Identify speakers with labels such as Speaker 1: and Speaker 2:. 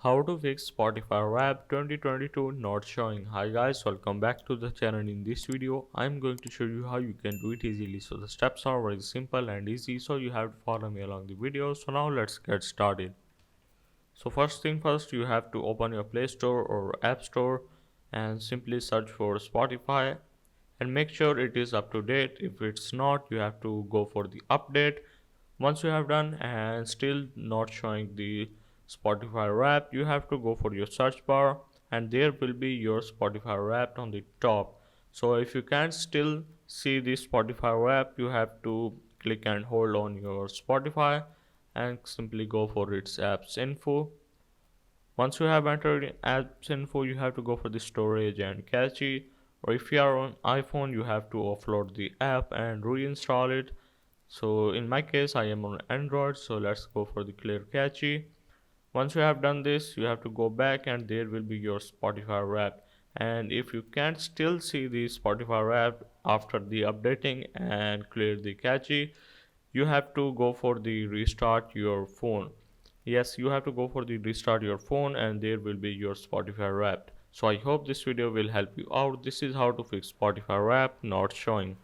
Speaker 1: How to fix Spotify Wrap 2022 not showing. Hi guys, welcome back to the channel. In this video I'm going to show you how you can do it easily. So the steps are very simple and easy, so you have to follow me along the video. So now let's get started. So first thing first, you have to open your Play Store or App Store and simply search for Spotify and make sure it is up to date. If it's not, you have to go for the update. Once you have done and still not showing the Spotify Wrapped, you have to go for your search bar and there will be your Spotify Wrapped on the top. So if you can't still see the Spotify Wrapped, you have to click and hold on your Spotify and simply go for its apps info. Once you have entered apps info, you have to go for the storage and cache, or if you are on iPhone, you have to offload the app and reinstall it. So in my case, I am on Android, so let's go for the clear cache. Once you have done this, you have to go back and there will be your Spotify Wrapped. And if you can't still see the Spotify Wrapped after the updating and clear the cache, you have to go for the restart your phone. Yes, you have to go for the restart your phone and there will be your Spotify Wrapped. So I hope this video will help you out. This is how to fix Spotify Wrapped not showing.